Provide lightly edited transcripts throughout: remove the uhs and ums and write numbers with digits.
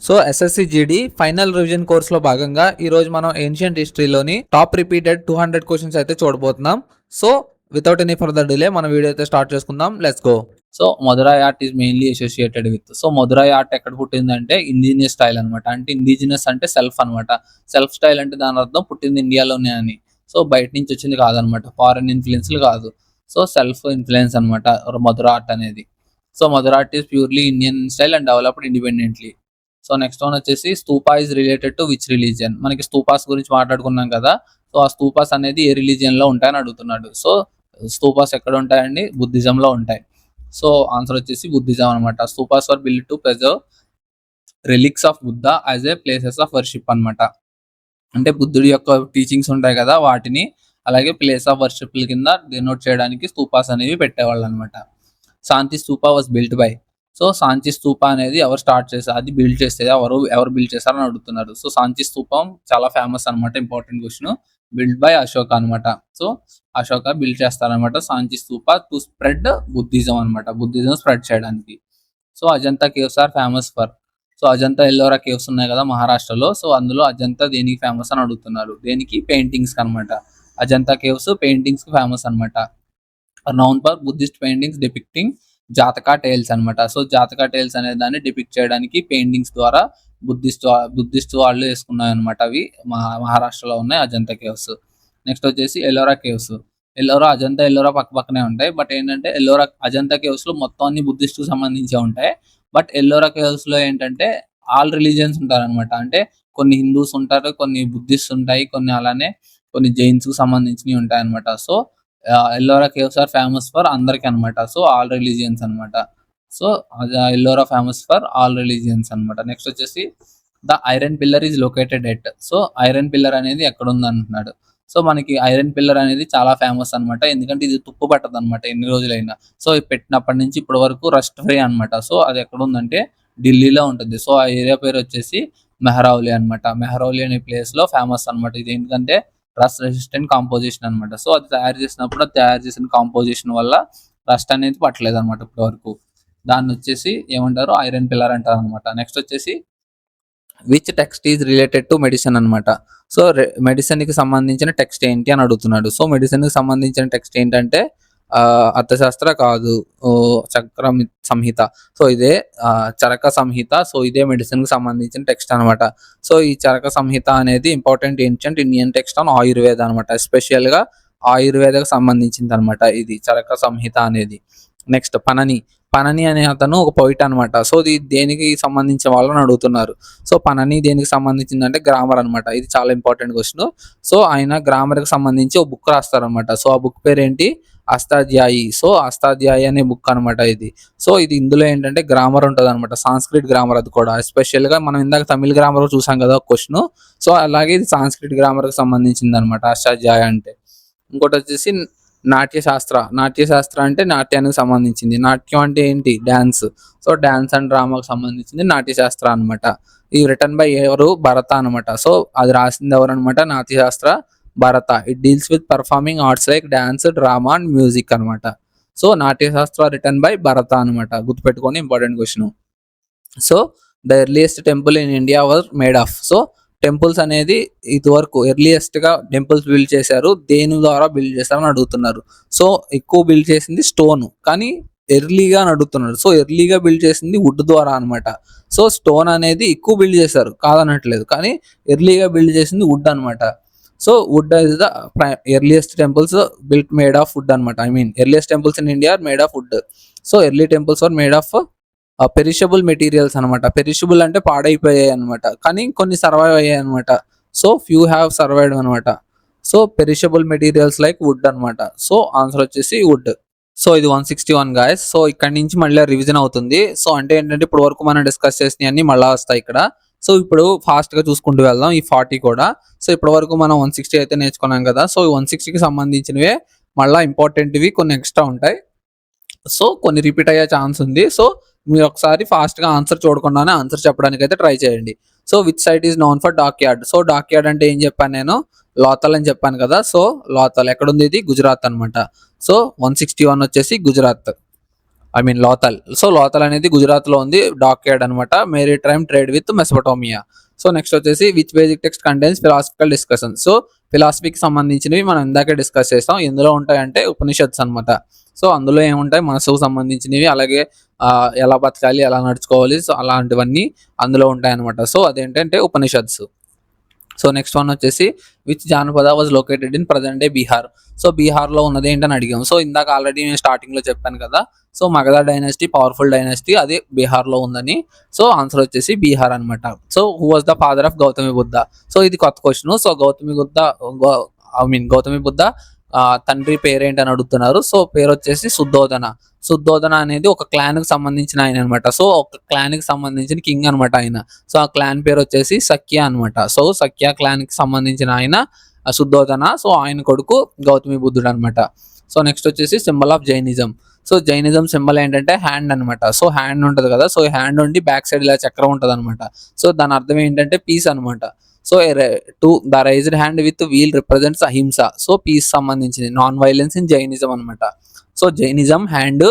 So SSC GD final revision కోర్సులో భాగంగా ఈ రోజు మనం ఏన్షియంట్ హిస్టరీలోని టాప్ రిపీటెడ్ 200 క్వశ్చన్స్ అయితే చూడబోతున్నాం. So without any further delay మన వీడియో అయితే స్టార్ట్ చేసుకుందాం. Let's go. So Madurai art is mainly associated with. So Madurai art ఎక్కడ పుట్టిందంటే ఇండిజినియస్ స్టైల్ అనమాట. అంటే ఇండిజినియస్ అంటే సెల్ఫ్ అనమాట. సెల్ఫ్ స్టైల్ అంటే దాని అర్థం పుట్టింది ఇండియాలోనే అని. సో బయట నుంచి వచ్చింది కాదనమాట, ఫారెన్ ఇన్ఫ్లుయెన్స్లు కాదు. సో సెల్ఫ్ ఇన్ఫ్లుయెన్స్ అనమాట మధుర ఆర్ట్ అనేది. So Mathura art is purely Indian style and developed independently. So next one వచ్చేసి stupa is related to which religion. మనకి స్తూపాస్ గురించి మాట్లాడుకున్నాం కదా. సో ఆ స్తూపాస్ అనేది ఏ రిలీజియన్ లో ఉంటాయని అడుగుతున్నాడు. సో స్తూపాస్ ఎక్కడ ఉంటాయండి? బుద్ధిజం లో ఉంటాయి. సో ఆన్సర్ వచ్చేసి బుద్ధిజం అనమాట. Stupas are build to preserve relics of Buddha as a places of worship అనమాట. అంటే బుద్ధుడి యొక్క టీచింగ్స్ ఉంటాయి కదా, వాటిని అలాగే ప్లేస్ ఆఫ్ వర్షిప్ కింద డినోట్ చేయడానికి స్తూపాస్ అనేవి పెట్టేవాళ్ళు అనమాట. Shanti stupa was built by. So Sanchi stupa అనేది ఎవరు స్టార్ట్ చేశారు, అది బిల్డ్ చేసేది ఎవరు బిల్డ్ చేశారని అడుగుతున్నారు. సో సాంచి స్తూపం చాలా ఫేమస్ అనమాట, important question. Build by Ashoka అనమాట. సో అశోక బిల్డ్ చేస్తారనమాట Sanchi stupa to spread Buddhism అనమాట, బుద్ధిజం స్ప్రెడ్ చేయడానికి. So Ajanta caves are famous for. So Ajanta Ellora caves ఉన్నాయి కదా మహారాష్ట్రలో. సో అందులో అజంతా దేనికి ఫేమస్ అని అడుగుతున్నారు. దేనికి? పెయింటింగ్స్ అనమాట. అజంతా కేవ్స్ పెయింటింగ్స్ కి ఫేమస్ అనమాట. Known for Buddhist paintings depicting Jataka tales అనమాట. సో జాతకా టైల్స్ అనే దాన్ని డిపిక్ట్ చేయడానికి పెయింటింగ్స్ ద్వారా బుద్ధిస్ట్ వాళ్ళు వేసుకున్నాయి అనమాట. అవి మహారాష్ట్రలో ఉన్నాయి అజంతా కేవ్స్. నెక్స్ట్ వచ్చేసి ఎల్లోరా కేవ్స్. అజంతా ఎల్లోరా పక్క పక్కనే ఉంటాయి. బట్ ఏంటంటే అజంతా కేవ్స్ లో మొత్తం అన్ని బుద్ధిస్ట్ కు సంబంధించి ఉంటాయి. బట్ ఎల్లోరా కేవ్స్ లో ఏంటంటే ఆల్ రిలీజియన్స్ ఉంటారనమాట. అంటే కొన్ని హిందూస్ ఉంటారు, కొన్ని బుద్ధిస్ట్ ఉంటాయి, కొన్ని అలానే కొన్ని జైన్స్ కు సంబంధించినవి ఉంటాయి అనమాట. So Ellora caves are famous for అందరికి అనమాట. సో ఆల్ రిలీజియన్స్ అనమాట. So Ellora famous for all religions అనమాట. నెక్స్ట్ వచ్చేసి the iron pillar is located at. So iron pillar అనేది ఎక్కడ ఉంది అంటున్నాడు. సో మనకి ఐరన్ పిల్లర్ అనేది చాలా ఫేమస్ అనమాట. ఎందుకంటే ఇది తుప్పు పట్టదు అనమాట ఎన్ని రోజులైనా. సో పెట్టినప్పటి నుంచి ఇప్పటి వరకు రస్ట్ ఫ్రీ అనమాట. సో అది ఎక్కడ ఉందంటే ఢిల్లీలో ఉంటుంది. సో ఆ ఏరియా పేరు వచ్చేసి మెహ్రౌలి అనమాట. మెహ్రౌలి అనే ప్లేస్ లో ఫేమస్ అనమాట. ఇది ఎందుకంటే రస్ట్ రెసిస్టెంట్ కాంపోజిషన్ అనమాట. సో అది తయారు చేసిన కాంపోజిషన్ వల్ల రస్ట్ అనేది పట్టలేదు అనమాట ఇప్పటి వరకు. దాన్ని వచ్చేసి ఏమంటారు? ఐరన్ పిల్లర్ అంటారు అనమాట. నెక్స్ట్ వచ్చేసి which text is related to medicine అనమాట. సో మెడిసిన్ కి సంబంధించిన టెక్స్ట్ ఏంటి అని అడుగుతున్నాడు. సో మెడిసిన్ కి సంబంధించిన టెక్స్ట్ ఏంటంటే అర్థశాస్త్ర కాదు, చక్ర సంహిత. సో ఇదే చరక సంహిత. సో ఇదే మెడిసిన్ కి సంబంధించిన టెక్స్ట్ అనమాట. సో ఈ చరక సంహిత అనేది important ancient Indian text on Ayurveda అనమాట. ఎస్పెషల్ గా ఆయుర్వేదకు సంబంధించింది అనమాట ఇది చరక సంహిత అనేది. నెక్స్ట్ పనని అనే అతను ఒక పోయిట్ అనమాట. సో ఇది దేనికి సంబంధించిన వాళ్ళని అడుగుతున్నారు. సో పనని దేనికి సంబంధించిందంటే గ్రామర్ అనమాట. ఇది చాలా ఇంపార్టెంట్ క్వశ్చన్. సో ఆయన గ్రామర్ కి సంబంధించి ఒక బుక్ రాస్తారనమాట. సో ఆ బుక్ పేరు ఏంటి? అష్టాధ్యాయి. సో అష్టాధ్యాయి అనే బుక్ అనమాట ఇది. సో ఇది ఇందులో ఏంటంటే గ్రామర్ ఉంటుంది అనమాట, సాంస్క్రిట్ గ్రామర్. అది కూడా ఎస్పెషల్ గా మనం ఇందాక తమిళ గ్రామర్ చూసాం కదా క్వశ్చన్. సో అలాగే ఇది సాంస్క్రిట్ గ్రామర్ కి సంబంధించింది అనమాట అష్టాధ్యాయ అంటే. ఇంకోటి వచ్చేసి నాట్యశాస్త్ర అంటే నాట్యానికి సంబంధించింది. నాట్యం అంటే ఏంటి? డాన్స్. సో డాన్స్ అండ్ డ్రామాకు సంబంధించింది నాట్యశాస్త్ర అనమాట. ఇది రిటర్న్ బై ఎవరు? భరత అనమాట. సో అది రాసింది ఎవరు అనమాట? Natyashastra Bharata. It deals with performing arts like dance, drama and music అనమాట. So Natyashastra written by Bharata అనమాట. గుర్తుపెట్టుకోండి, important question. So the earliest temple in India was made of. So temples అనేది ఇదివరకు ఎర్లియస్ట్ గా టెంపుల్స్ బిల్డ్ చేశారు, దేని ద్వారా బిల్డ్ చేశారని అడుగుతున్నారు. సో ఎక్కువ బిల్డ్ చేసింది స్టోన్, కానీ ఎర్లీగా అని అడుగుతున్నారు. సో ఎర్లీగా బిల్డ్ చేసింది వుడ్ ద్వారా అనమాట. సో స్టోన్ అనేది ఎక్కువ బిల్డ్ చేశారు కాదనట్లేదు, కానీ ఎర్లీగా బిల్డ్ చేసింది వుడ్ అనమాట. So wood is the earliest temples built made of wood అనమాట. I mean earliest temples in India are made of wood. So early temples are made of perishable materials అనమాట. Perishable అంటే పాడైపోయాయి అనమాట, కానీ కొన్ని survive అయ్యాయి అనమాట. సో ఫ్యూ హ్యావ్ సర్వైవ్డ్ అనమాట. So perishable materials like wood అనమాట. సో ఆన్సర్ వచ్చేసి వుడ్. సో ఇది 161 గాయస్. సో ఇక్కడ నుంచి మళ్ళీ రివిజన్ అవుతుంది. సో అంటే ఏంటంటే ఇప్పుడు వరకు మనం డిస్కస్ చేసినవి అన్ని మళ్ళీ వస్తాయి ఇక్కడ. సో ఇప్పుడు ఫాస్ట్ గా చూసుకుంటూ వెళ్దాం ఈ 40 కూడా. సో ఇప్పటి వరకు మనం 160 అయితే నేర్చుకున్నాం కదా. సో 160కి సంబంధించినవే మళ్ళీ ఇంపార్టెంట్వి కొన్ని ఎక్స్ట్రా ఉంటాయి. సో కొన్ని రిపీట్ అయ్యే ఛాన్స్ ఉంది. సో మీరు ఒకసారి ఫాస్ట్ గా ఆన్సర్ చూడకుండానే ఆన్సర్ చెప్పడానికి అయితే ట్రై చేయండి. So which site is known for dockyard. So dockyard అంటే ఏం చెప్పాను నేను? లోథల్ అని చెప్పాను కదా. సో లోథల్ ఎక్కడుంది? ఇది గుజరాత్ అనమాట. సో 161 వచ్చేసి Gujarat. I mean Lothal. So Lothal అనేది గుజరాత్ లో ఉంది, డాక్ యార్డ్ అనమాట. Maritime trade with Mesopotamia. So next వచ్చేసి which basic text contains philosophical discussion. So ఫిలాసఫీకి సంబంధించినవి మనం ఇందాకే డిస్కస్ చేస్తాం. ఎందులో ఉంటాయంటే ఉపనిషత్స్ అనమాట. సో అందులో ఏముంటాయి, మనసుకు సంబంధించినవి, అలాగే ఎలా బతకాలి, ఎలా నడుచుకోవాలి, సో అలాంటివన్నీ అందులో ఉంటాయి అనమాట. సో అదేంటంటే ఉపనిషత్స్. సో నెక్స్ట్ వన్ వచ్చేసి విచ్ జానపద was located in present day Bihar. So బీహార్లో ఉన్నది ఏంటని అడిగాం. సో ఇందాక ఆల్రెడీ నేను స్టార్టింగ్లో చెప్పాను కదా, so Magadha dynasty powerful dynasty, అది బీహార్లో ఉందని. సో ఆన్సర్ వచ్చేసి బీహార్ అనమాట. So who was the father of Gautami Buddha. So ఇది కొత్త క్వశ్చన్. సో గౌతమి బుద్ధ తండ్రి పేరేంటని అడుగుతున్నారు. సో పేరు వచ్చేసి శుద్ధోదన. శుద్ధోదన అనేది ఒక క్లాన్ కి సంబంధించిన ఆయన అనమాట. సో ఒక క్లాన్ కి సంబంధించిన కింగ్ అనమాట ఆయన. సో ఆ క్లాన్ పేరు వచ్చేసి సఖ్య అనమాట. సో సఖ్య క్లాన్ కి సంబంధించిన ఆయన శుద్ధోదన. సో ఆయన కొడుకు గౌతమి బుద్ధుడు అనమాట. సో నెక్స్ట్ వచ్చేసి symbol of Jainism. So Jainism symbol ఏంటంటే హ్యాండ్ అనమాట. సో హ్యాండ్ ఉంటుంది కదా, సో హ్యాండ్ ఉండి బ్యాక్ సైడ్ ఇలా చక్రం ఉంటుంది అనమాట. సో దాని అర్థం ఏంటంటే పీస్ అనమాట. So to the raised hand with wheel represents ahimsa. So peace సంబంధించింది, నాన్ వైలెన్స్ ఇన్ జైనిజం అనమాట. So Jainism hand,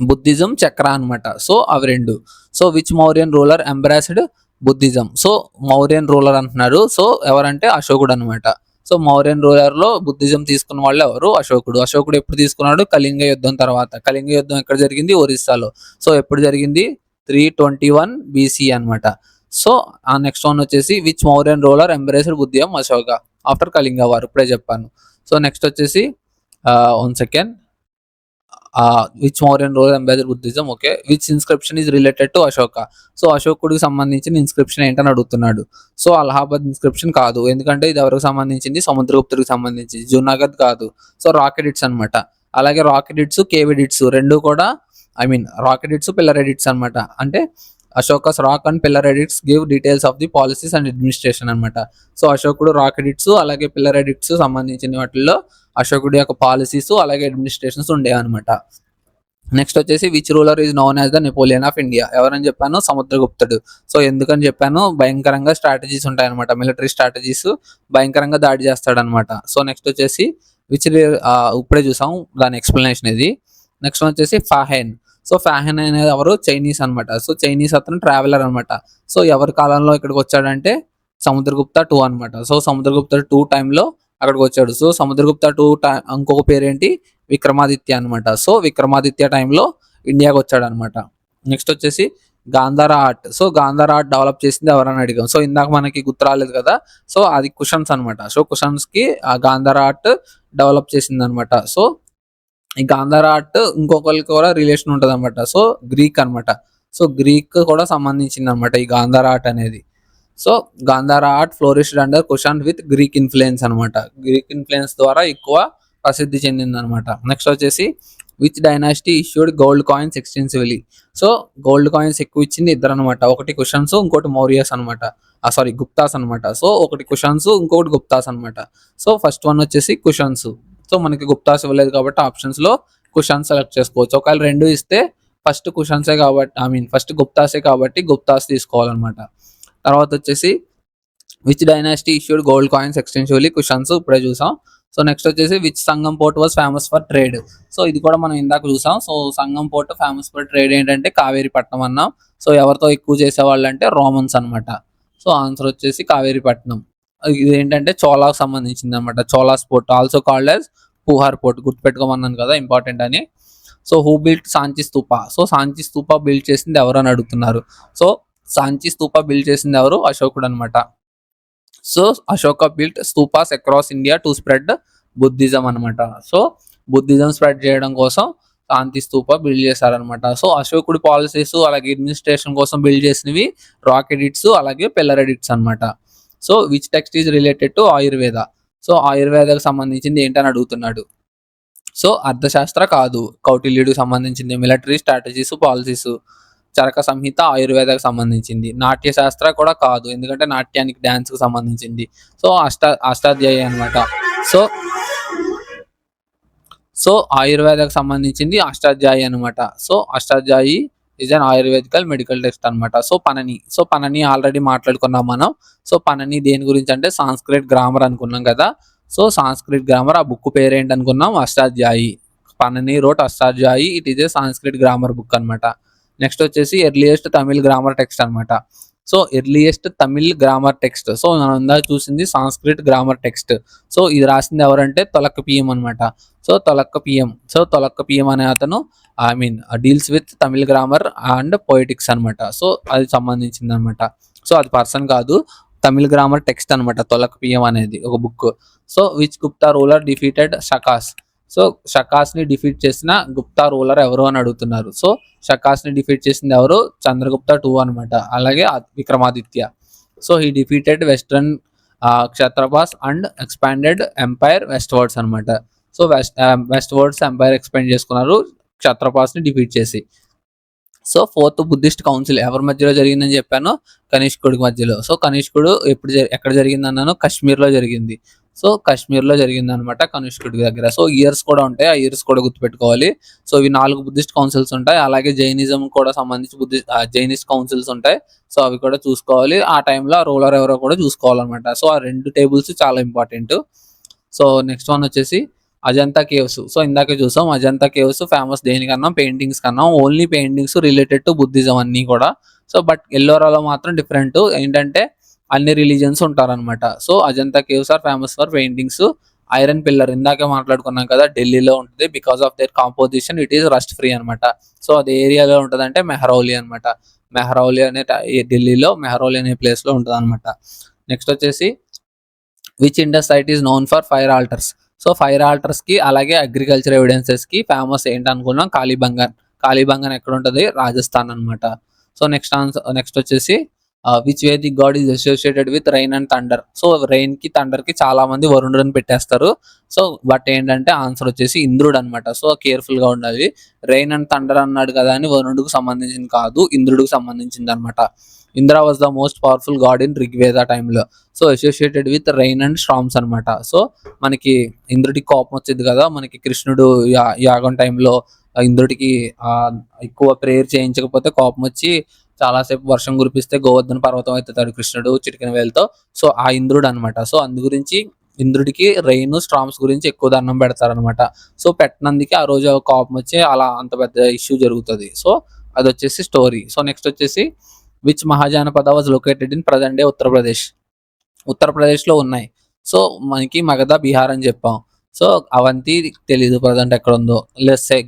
Buddhism chakra అనమాట. సో అవి రెండు. So which Mauryan ruler embraced Buddhism. So Mauryan ruler అంటున్నారు. సో ఎవరంటే అశోకుడు అనమాట. సో మౌర్యన్ రూలర్ లో బుద్ధిజం తీసుకున్న వాళ్ళు ఎవరు? అశోకుడు. అశోకుడు ఎప్పుడు తీసుకున్నాడు? కళింగ యుద్ధం తర్వాత. కళింగ యుద్ధం ఎక్కడ జరిగింది? ఒరిస్సాలో. సో ఎప్పుడు జరిగింది? 321 BC అనమాట. సో ఆ నెక్స్ట్ వన్ వచ్చేసి which Mauryan ruler embraced Buddhism Ashoka after Kalinga war. ఇప్పుడే చెప్పాను. సో నెక్స్ట్ వచ్చేసి one second, which Mauryan ruler embraced Buddhism. Okay, which inscription is related to Ashoka. So అశోకుడికి సంబంధించిన ఇన్స్క్రిప్షన్ ఏంటని అడుగుతున్నాడు. సో అలహాబాద్ ఇన్స్క్రిప్షన్ కాదు, ఎందుకంటే ఇది ఎవరికి సంబంధించింది? సముద్రగుప్తుడికి సంబంధించింది. జునాగద్ కాదు. సో రాకెట్ ఇట్స్ అనమాట. అలాగే రాకెట్ ఇట్స్, కేవిడ్ ఇట్స్ రెండు కూడా, I mean rock edicts, pillar edicts అనమాట. అంటే Ashoka's rock and pillar edicts give details of the policies and administration అనమాట. సో అశోకుడు రాకెట్ ఎడిట్స్ అలాగే పిల్లర్ ఎడిట్స్ సంబంధించిన వాటిల్లో అశోకుడి యొక్క పాలసీస్ అలాగే అడ్మినిస్ట్రేషన్స్ ఉండేవి అనమాట. నెక్స్ట్ వచ్చేసి which ruler is known as the Napoleon of India. ఎవరని చెప్పాను? సముద్రగుప్తుడు. సో ఎందుకని చెప్పాను? భయంకరంగా స్ట్రాటజీస్ ఉంటాయన్నమాట, మిలిటరీ స్ట్రాటజీస్, భయంకరంగా దాడి చేస్తాడనమాట. సో నెక్స్ట్ వచ్చేసి విచ్ ఇప్పుడే చూసాం దాని ఎక్స్ప్లెనేషన్ ఇది. నెక్స్ట్ వచ్చేసి ఫాహెన్. సో ఫాహెన్ అనేది ఎవరు? చైనీస్ అనమాట. సో చైనీస్ అతను ట్రావెలర్ అనమాట. సో ఎవరి కాలంలో ఇక్కడికి వచ్చాడంటే సముద్రగుప్త 2 అనమాట. సో సముద్రగుప్త 2 టైంలో అక్కడికి వచ్చాడు. సో సముద్రగుప్త 2 ఇంకొక పేరేంటి? విక్రమాదిత్య అనమాట. సో విక్రమాదిత్య టైంలో ఇండియాకి వచ్చాడు అనమాట. నెక్స్ట్ వచ్చేసి Gandhara art. So Gandhara art develop చేసింది ఎవరని అడిగాం. సో ఇందాక మనకి గుర్తు రాలేదు కదా, సో అది కుషన్స్ అనమాట. సో కుషన్స్ కి ఆ గాంధార ఆర్ట్ డెవలప్ చేసింది అనమాట. సో ఈ గాంధార ఆర్ట్ ఇంకొకరికి కూడా రిలేషన్ ఉంటుంది అనమాట. సో గ్రీక్ అనమాట. సో గ్రీక్ కూడా సంబంధించింది అనమాట ఈ గాంధార ఆర్ట్ అనేది. So Gandhara art flourished under Kushan with Greek influence అనమాట. గ్రీక్ ఇన్ఫ్లుయెన్స్ ద్వారా ఎక్కువ ప్రసిద్ధి చెందింది అనమాట. నెక్స్ట్ వచ్చేసి which dynasty issued gold coins extensively. So gold coins ఎక్కువ ఇచ్చింది ఇద్దరు అనమాట. ఒకటి కుషన్స్, ఇంకోటి మౌర్యస్ అనమాట. సారీ గుప్తాస్ అనమాట. సో ఒకటి కుషన్స్, ఇంకొకటి గుప్తాస్ అనమాట. సో ఫస్ట్ వన్ వచ్చేసి కుషన్స్. సో మనకి గుప్తాస్ ఇవ్వలేదు కాబట్టి ఆప్షన్స్ లో కుషన్స్ సెలెక్ట్ చేసుకోవచ్చు. ఒకవేళ రెండు ఇస్తే ఫస్ట్ కుషన్సే కాబట్టి, ఐ మీన్ ఫస్ట్ గుప్తాసే కాబట్టి గుప్తాస్ తీసుకోవాలన్నమాట. తర్వాత వచ్చేసి which dynasty issued gold coins extensively. Cushions ఇప్పుడే చూసాం. సో నెక్స్ట్ వచ్చేసి which Sangam port was famous for trade. So ఇది కూడా మనం ఇందాక చూసాం. So Sangam port famous for trade ఏంటంటే కావేరీపట్నం అన్నాం. సో ఎవరితో ఎక్కువ చేసేవాళ్ళు అంటే రోమన్స్ అనమాట. సో ఆన్సర్ వచ్చేసి కావేరీపట్నం. ఇది ఏంటంటే చోలాకు సంబంధించింది అనమాట. Cholas port also called as Puhar port. గుర్తుపెట్టుకోమన్నాను కదా ఇంపార్టెంట్ అని. So who built Sanchi stupa. So Sanchi stupa build చేసింది ఎవరు అని అడుగుతున్నారు. సో సాంచి స్తూప బిల్డ్ చేసింది ఎవరు? అశోకుడు అనమాట. So Ashoka built stupas across India to spread Buddhism అనమాట. సో బుద్ధిజం స్ప్రెడ్ చేయడం కోసం శాంతి స్తూప బిల్డ్ చేశారనమాట. సో అశోకుడి పాలసీస్ అలాగే అడ్మినిస్ట్రేషన్ కోసం బిల్డ్ చేసినవి రాక్ ఎడిట్స్ అలాగే పిల్లర్ ఎడిట్స్ అనమాట. So which text is related to Ayurveda. So ఆయుర్వేదకు సంబంధించింది ఏంటని అడుగుతున్నాడు. సో అర్థశాస్త్ర కాదు, కౌటిల్యుడికి సంబంధించింది. Military strategies, policies. Charaka Samhita ఆయుర్వేదకు సంబంధించింది. నాట్యశాస్త్ర కూడా కాదు, ఎందుకంటే నాట్యానికి డాన్స్ కు సంబంధించింది. సో అష్టాధ్యాయి అనమాట. సో సో ఆయుర్వేదకు సంబంధించింది అష్టాధ్యాయి అనమాట. So Ashtadhyayi is an ayurvedical medical text అనమాట. So Panini. So Panini already మాట్లాడుకున్నాం మనం. సో పనని దేని గురించి అంటే సాంస్క్రిట్ గ్రామర్ అనుకున్నాం కదా. సో సాంస్క్రిట్ గ్రామర్, ఆ బుక్ పేరేంటి అనుకున్నాం? Ashtadhyayi. Panini wrote Astarjayi. It is a Sanskrit grammar book అనమాట. నెక్స్ట్ వచ్చేసి ఎర్లియెస్ట్ తమిళ్ గ్రామర్ టెక్స్ట్ అనమాట. So earliest Tamil grammar text. So మనం ఇందాక చూసింది సాంస్క్రిట్ గ్రామర్ టెక్స్ట్. సో ఇది రాసింది ఎవరంటే తొలక్క పిఎం అనమాట. సో తొలక్క పిఎం అనే అతను deals with Tamil grammar and poetics అనమాట. సో అది సంబంధించింది అనమాట. సో అది పర్సన్ కాదు, తమిళ్ గ్రామర్ టెక్స్ట్ అనమాట తొలక్ పిఎం అనేది ఒక book. So which Gupta ruler defeated Shakas. So Shakas ని డిఫీట్ చేసిన గుప్తా రూలర్ ఎవరు అని అడుగుతున్నారు. సో షకాస్ ని డిఫీట్ చేసింది ఎవరు? చంద్రగుప్త 2 అనమాట. అలాగే Vikramaditya. So he defeated western Kshatrapas and expanded empire westwards అనమాట. So westwards empire expand చేసుకున్నారు క్షత్రపాస్ ని డిఫీట్ చేసి. సో 4th బుద్ధిస్ట్ కౌన్సిల్ ఎవరి మధ్యలో జరిగిందని చెప్పాను? కనిష్కుడి మధ్యలో. సో కనిష్కుడు ఎక్కడ జరిగింది అన్నాను? కాశ్మీర్లో జరిగింది. సో కాశ్మీర్లో జరిగింది అనమాట కనిష్కుడి దగ్గర. సో ఇయర్స్ కూడా ఉంటాయి, ఆ ఇయర్స్ కూడా గుర్తుపెట్టుకోవాలి. సో ఇవి 4 బుద్ధిస్ట్ కౌన్సిల్స్ ఉంటాయి. అలాగే జైనిజం కూడా సంబంధించి జైనిస్ట్ కౌన్సిల్స్ ఉంటాయి. సో అవి కూడా చూసుకోవాలి. ఆ టైంలో ఆ రూలర్ ఎవరో కూడా చూసుకోవాలన్నమాట. సో ఆ 2 టేబుల్స్ చాలా ఇంపార్టెంట్. సో నెక్స్ట్ వన్ వచ్చేసి అజంతా కేవ్స్. సో ఇందాకే చూసాం అజంతా కేవ్స్ ఫేమస్ దేనికన్నా? పెయింటింగ్స్ కన్నా. Only paintings related to Buddhism అన్నీ కూడా. సో బట్ ఎల్లోరాలో మాత్రం డిఫరెంట్ ఏంటంటే అన్ని రిలీజియన్స్ ఉంటారనమాట. So Ajanta caves are famous for paintings. Iron pillar ఇందాకే మాట్లాడుకున్నాం కదా, ఢిల్లీలో ఉంటుంది. Because of their composition it is rust free అనమాట. సో అది ఏరియాలో ఉంటుంది అంటే మెహ్రౌలి అనమాట. మెహ్రౌలి అనే ఢిల్లీలో మెహ్రౌలి అనే ప్లేస్ లో ఉంటుంది అనమాట. నెక్స్ట్ వచ్చేసి which Indus site is known for fire altars. So fire altars కి అలాగే అగ్రికల్చర్ ఎవిడెన్సెస్ కి ఫేమస్ ఏంటనుకున్నాం? కాళీబంగన్. కాళీబంగన్ ఎక్కడ ఉంటుంది? రాజస్థాన్ అనమాట. సో నెక్స్ట్ వచ్చేసి which Vedic god is associated with rain and thunder. So rain కి థండర్ కి చాలా మంది వరుణుడు అని పెట్టేస్తారు. సో బట్ ఏంటంటే ఆన్సర్ వచ్చేసి ఇంద్రుడు అనమాట. సో కేర్ఫుల్ గా ఉండాలి. రైన్ అండ్ థండర్ అన్నాడు కదా అని వరుణుడికి సంబంధించింది కాదు, ఇంద్రుడికి సంబంధించింది అనమాట. Indra was the most powerful god in Rigveda టైంలో. So associated with rain and storms అనమాట. సో మనకి ఇంద్రుడికి కోపం వచ్చింది కదా, మనకి కృష్ణుడు యాగం టైంలో ఇంద్రుడికి ఎక్కువ ప్రేయర్ చేయించకపోతే కోపం వచ్చి చాలాసేపు వర్షం కురిపిస్తే గోవర్ధన పర్వతం అవుతాడు కృష్ణుడు చిటికిన వేలతో. సో ఆ ఇంద్రుడు అనమాట. సో అందు గురించి ఇంద్రుడికి రెయిన్ స్ట్రామ్స్ గురించి ఎక్కువ దండం పెడతారనమాట. సో పెట్టినందుకే ఆ రోజు కోపం వచ్చి అలా అంత పెద్ద ఇష్యూ జరుగుతుంది. సో అది వచ్చేసి స్టోరీ. సో నెక్స్ట్ వచ్చేసి which Mahajanapada was located in present day Uttar Pradesh. ఉత్తరప్రదేశ్లో ఉన్నాయి. సో మనకి మగధ, బీహార్ అని చెప్పాం. సో అవంతి తెలీదు ప్రజెంట్ ఎక్కడ ఉందో,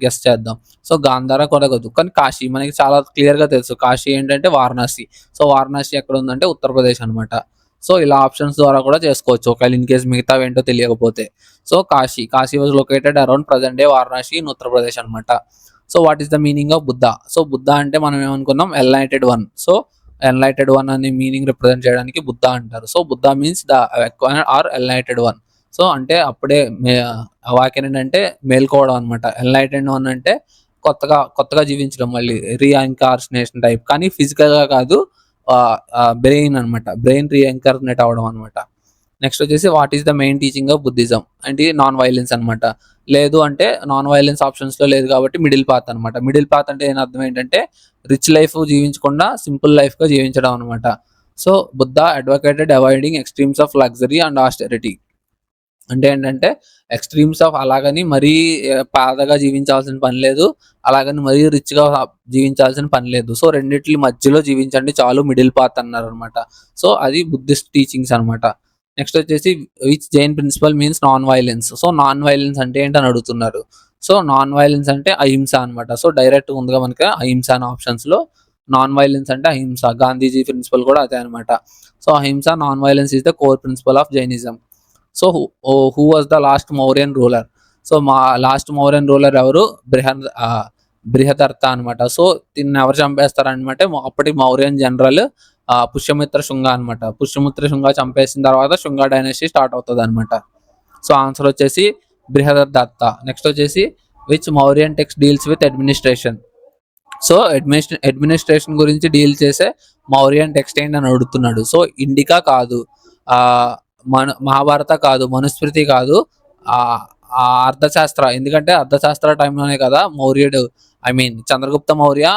గెస్ట్ చేద్దాం. సో గాంధార కూడా కాదు, కానీ కాశీ మనకి చాలా క్లియర్ గా తెలుసు. కాశీ ఏంటంటే వారణాసి. సో వారణాసి ఎక్కడ ఉందంటే ఉత్తరప్రదేశ్ అనమాట. సో ఇలా ఆప్షన్స్ ద్వారా కూడా చేసుకోవచ్చు ఒకవేళ ఇన్ కేసు మిగతా ఏంటో తెలియకపోతే. So Kashi was located around present day Varanasi in Uttar Pradesh అనమాట. So what is the meaning of Buddha? So Buddha అంటే మనం ఏమనుకున్నాం? Enlightened one. So enlightened one అనే మీనింగ్ రిప్రజెంట్ చేయడానికి బుద్ధ అంటారు. So Buddha means the are enlightened one. So అంటే అప్పుడే వాక్యం ఏంటంటే మేల్కోవడం అనమాట. ఎన్లైటెడ్ వన్ అంటే కొత్తగా జీవించడం, మళ్ళీ రీఇన్కార్నేషన్ టైప్, కానీ ఫిజికల్ గా కాదు, బ్రెయిన్ అనమాట. బ్రెయిన్ రీఇన్కార్నేట్ అవడం అనమాట. నెక్స్ట్ వచ్చేసి what is the main teaching of Buddhism అంటే నాన్ వైలెన్స్ అనమాట. లేదు అంటే నాన్ వైలెన్స్ ఆప్షన్స్ లో లేదు కాబట్టి మిడిల్ పాత్ అనమాట. మిడిల్ పాత్ అంటే ఏం అర్థం ఏంటంటే రిచ్ లైఫ్ జీవించకుండా సింపుల్ లైఫ్ గా జీవించడం అనమాట. So Buddha advocated avoiding extremes of luxury and austerity. అంటే ఏంటంటే ఎక్స్ట్రీమ్స్ ఆఫ్ అలాగని మరీ పాదగా జీవించాల్సిన పని లేదు, అలాగని మరీ రిచ్ గా జీవించాల్సిన పని లేదు. సో రెండిట్ల మధ్యలో జీవించండి చాలు, మిడిల్ పాత్ అన్నారు అనమాట. సో అది బుద్ధిస్ట్ టీచింగ్స్ అనమాట. నెక్స్ట్ వచ్చేసి which Jain principle means non violence. So non violence అంటే ఏంటని అడుగుతున్నారు. సో నాన్ వైలెన్స్ అంటే అహింస అనమాట. సో డైరెక్ట్ ఉందిగా మనకి అహింస అనే ఆప్షన్స్ లో. నాన్ వైలెన్స్ అంటే అహింస. గాంధీజీ ప్రిన్సిపల్ కూడా అదే అనమాట. So ahimsa, non violence is the core principle of Jainism. So who was the last Mauryan ruler. So మా లాస్ట్ మౌర్యన్ రూలర్ ఎవరు? బృహదర్త అనమాట. సో దీన్ని ఎవరు చంపేస్తారనమాట? అప్పటి మౌర్యన్ జనరల్ పుష్యమిత్ర శుంగ అనమాట. పుష్యమిత్ర శుంగ చంపేసిన తర్వాత శుంగ డైనస్టీ స్టార్ట్ అవుతుంది అనమాట. సో ఆన్సర్ వచ్చేసి బృహదర్త. నెక్స్ట్ వచ్చేసి which Mauryan text deals with administration. So administration గురించి డీల్ చేసే మౌర్యన్ టెక్స్ట్ ఏంటి అని అడుగుతున్నాడు. సో ఇండికా కాదు, మహాభారత కాదు, మనుస్మృతి కాదు, అర్థశాస్త్ర. ఎందుకంటే అర్థశాస్త్ర టైంలోనే కదా మౌర్యుడు చంద్రగుప్త మౌర్య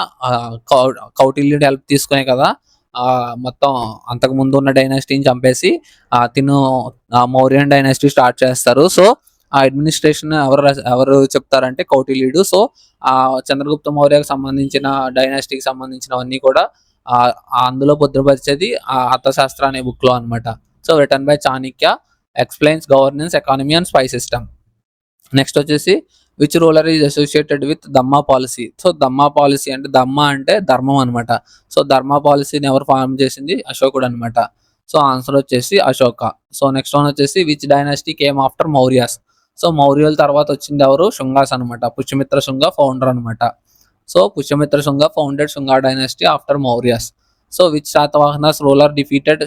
కౌటిల్యుడి హెల్ప్ తీసుకునే కదా మొత్తం అంతకు ముందు ఉన్న డైనాసిటీని చంపేసి తిను మౌర్యన్ డైనాసిటీ స్టార్ట్ చేస్తారు. సో ఆ అడ్మినిస్ట్రేషన్ ఎవరు చెప్తారంటే కౌటిల్యుడు. సో చంద్రగుప్త మౌర్యకి సంబంధించిన డైనాసిటీకి సంబంధించినవన్నీ కూడా అందులో పొందుపరిచేది అర్థశాస్త్ర అనే బుక్ లో అనమాట. So written by Chanakya, explains governance, economy and spy system. Next వచ్చేసి which ruler is associated with Dhamma policy. So Dhamma policy అంటే దమ్మా అంటే ధర్మం అనమాట. సో ధర్మా పాలసీని ఎవరు ఫార్మ్ చేసింది? అశోకుడు అనమాట. సో ఆన్సర్ వచ్చేసి అశోక. సో నెక్స్ట్ వన్ వచ్చేసి which dynasty came after Mauryas. So మౌర్యుల తర్వాత వచ్చింది ఎవరు? శుంగాస్ అనమాట. పుష్యమిత్ర శుంగ ఫౌండర్ అనమాట. So Pushyamitra Shunga founded Shunga dynasty after Mauryas. So which Satavahanas ruler defeated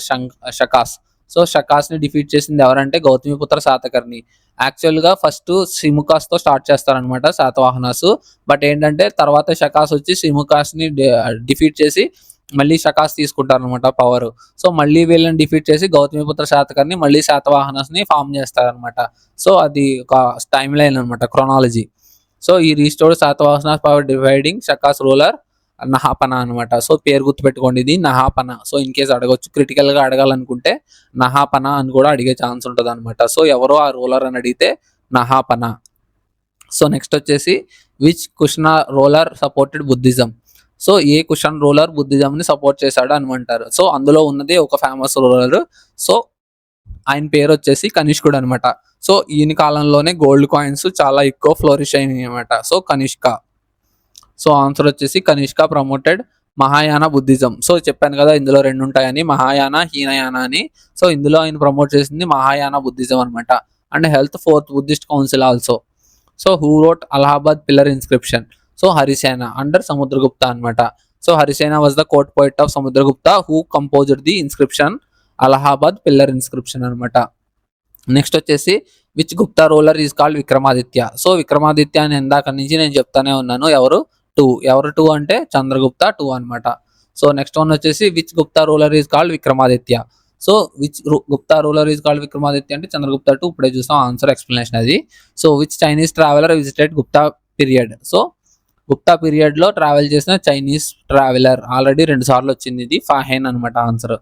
Shakas. So Shakas ని డిఫీట్ చేసింది ఎవరంటే గౌతమిపుత్ర శాతకర్ణి. యాక్చువల్ గా ఫస్ట్ సిముకాస్ తో స్టార్ట్ చేస్తారనమాట శాతవాహనాస్. బట్ ఏంటంటే తర్వాత షకాస్ వచ్చి సిముకాస్ ని డిఫీట్ చేసి మళ్ళీ షకాస్ తీసుకుంటారు అనమాట పవర్. సో మళ్ళీ వీళ్ళని డిఫీట్ చేసి గౌతమిపుత్ర శాతకర్ణి మళ్ళీ శాతవాహనాస్ ని ఫామ్ చేస్తారనమాట. సో అది ఒక టైమ్ లైన్ అనమాట, క్రొనాలజీ. సో ఈ restored Satavahanas power dividing Shakas ruler Nahapana అనమాట. సో పేరు గుర్తుపెట్టుకోండి, ఇది నహాపన. సో ఇన్ కేసు అడగొచ్చు, క్రిటికల్ గా అడగాలనుకుంటే నహాపన అని కూడా అడిగే ఛాన్స్ ఉంటుంది అనమాట. సో ఎవరో ఆ రూలర్ అని అడిగితే నహాపన. సో నెక్స్ట్ వచ్చేసి which Kushan ruler supported Buddhism. So ఏ కుషన్ రూలర్ బుద్ధిజం ని సపోర్ట్ చేశాడు అనమంటారు. సో అందులో ఉన్నది ఒక ఫేమస్ రూలర్. సో ఆయన పేరు వచ్చేసి కనిష్కుడు అనమాట. సో ఈయన కాలంలోనే గోల్డ్ కాయిన్స్ చాలా ఎక్కువ ఫ్లోరిష్ అయినాయి అనమాట. సో కనిష్క. సో ఆన్సర్ వచ్చేసి Kanishka promoted Mahayana Buddhism. So చెప్పాను కదా ఇందులో రెండు ఉంటాయని, మహాయాన, హీనయాన అని. సో ఇందులో ఆయన ప్రమోట్ చేసింది మహాయాన బుద్ధిజం అనమాట. And held fourth Buddhist council also. So who wrote Allahabad pillar inscription. So Harisena under Samudragupta అనమాట. So Harisena was the court poet of Samudragupta who composed the inscription Allahabad pillar inscription అనమాట. నెక్స్ట్ వచ్చేసి which Gupta ruler is called Vikramaditya. So Vikramaditya అని ఇందాక నుంచి నేను చెప్తానే ఉన్నాను. ఎవరు? 2. ఎవరు 2 అంటే చంద్రగుప్త 2 అనమాట. సో నెక్స్ట్ వన్ వచ్చేసి which Gupta ruler is called Vikramaditya. So which Gupta ruler is called Vikramaditya అంటే చంద్రగుప్త 2. ఇప్పుడే చూసాం ఆన్సర్, ఎక్స్ప్లెనేషన్ అది. So which Chinese traveller visited Gupta period. So Gupta period లో ట్రావెల్ చేసిన చైనీస్ ట్రావెలర్ ఆల్రెడీ 2 సార్లు వచ్చింది, ఇది ఫాహెన్ అనమాట ఆన్సర్.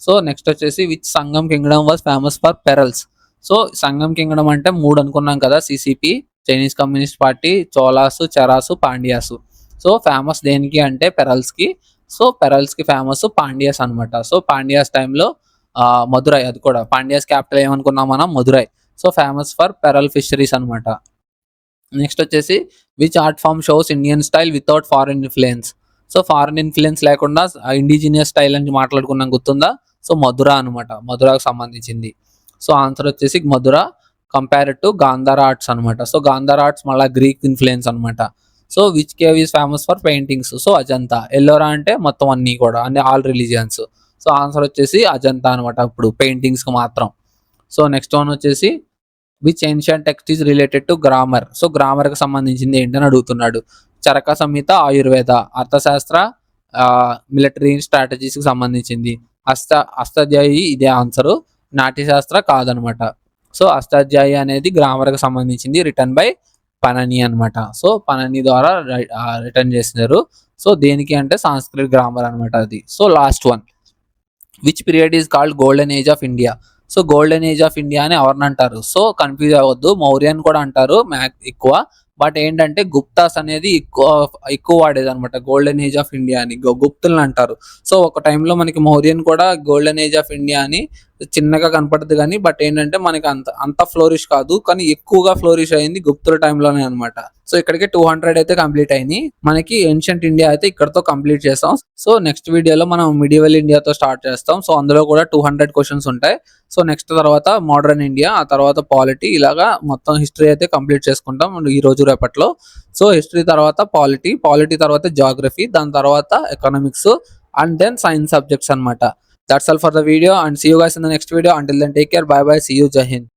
సో నెక్స్ట్ వచ్చేసి which Sangam kingdom was famous for pearls. So Sangam kingdom అంటే 3 అనుకున్నాం కదా, CCP, Chinese communist party, Cholas, Cheras, Pandyas. So famous దేనికి అంటే పెరల్స్ కి. సో పెరల్స్ కి ఫేమస్ పాండ్యాస్ అనమాట. సో పాండ్యాస్ టైంలో మదురై, అది కూడా పాండ్యాస్ క్యాపిటల్ ఏమనుకున్నాం మనం? Madurai. So famous for pearl fisheries అనమాట. నెక్స్ట్ వచ్చేసి which art form shows Indian style without foreign influence. So foreign influence లేకుండా ఇండిజినియస్ స్టైల్ అని మాట్లాడుకున్నాం, గుర్తుందా? సో మధుర అనమాట, మధురాకు సంబంధించింది. సో ఆన్సర్ వచ్చేసి మధుర కంపేర్డ్ టు గాంధార ఆర్ట్స్ అనమాట. సో గాంధార ఆర్ట్స్ మళ్ళీ గ్రీక్ ఇన్ఫ్లుయెన్స్ అనమాట. So which cave is famous for paintings. So Ajanta. Ellora అంటే మొత్తం అన్ని కూడా, అన్ని ఆల్ రిలీజియన్స్. సో ఆన్సర్ వచ్చేసి అజంతా అనమాట, ఇప్పుడు పెయింటింగ్స్ కి మాత్రం. సో నెక్స్ట్ వన్ వచ్చేసి which ancient text is related to grammar. So grammar కి సంబంధించింది ఏంటని అడుగుతున్నాడు. చరక సంహిత, ఆయుర్వేద, అర్థశాస్త్ర, మిలిటరీ స్ట్రాటజీస్ కి సంబంధించింది. అష్టాధ్యాయి ఇదే ఆన్సరు, నాట్యశాస్త్ర కాదనమాట. సో అష్టాధ్యాయి అనేది గ్రామర్ కి సంబంధించింది, రిటర్న్ బై పనని అనమాట. సో పనని ద్వారా రిటర్న్ చేసినారు. సో దేనికి అంటే సాంస్క్రిట్ గ్రామర్ అనమాట అది. So last one which period is called golden age of India. So golden age of India అని ఎవరిని అంటారు? సో కన్ఫ్యూజ్ అవ్వద్దు, మౌర్యన్ కూడా అంటారు ఎక్కువ. బట్ ఏంటంటే గుప్తాస్ అనేది ఎక్కువ వాడేది అనమాట గోల్డెన్ ఏజ్ ఆఫ్ ఇండియా అని, గుప్తులను అంటారు. సో ఒక టైంలో మనకి మౌర్యన్ కూడా గోల్డెన్ ఏజ్ ఆఫ్ ఇండియా అని చిన్నగా కనపడుతుంది కానీ, బట్ ఏంటంటే మనకి అంత ఫ్లోరిష్ కాదు, కానీ ఎక్కువగా ఫ్లోరిష్ అయింది గుప్తుల టైంలోనే అనమాట. సో ఇక్కడికి 200 అయితే కంప్లీట్ అయింది. మనకి ఏన్షియంట్ ఇండియా అయితే ఇక్కడతో కంప్లీట్ చేస్తాం. సో నెక్స్ట్ వీడియోలో మనం మిడివల్ ఇండియాతో స్టార్ట్ చేస్తాం. సో అందులో కూడా 200 క్వశ్చన్స్ ఉంటాయి. సో నెక్స్ట్ తర్వాత మోడర్న్ ఇండియా, ఆ తర్వాత పాలిటీ, ఇలాగా మొత్తం హిస్టరీ అయితే కంప్లీట్ చేసుకుంటాం ఈ రోజు రేపట్లో. సో హిస్టరీ తర్వాత పాలిటీ తర్వాత జాగ్రఫీ, దాని తర్వాత economics, and then science subjects అనమాట. That's all for the video and see you guys in the next video. Until then, take care. Bye bye. See you. Jai Hind.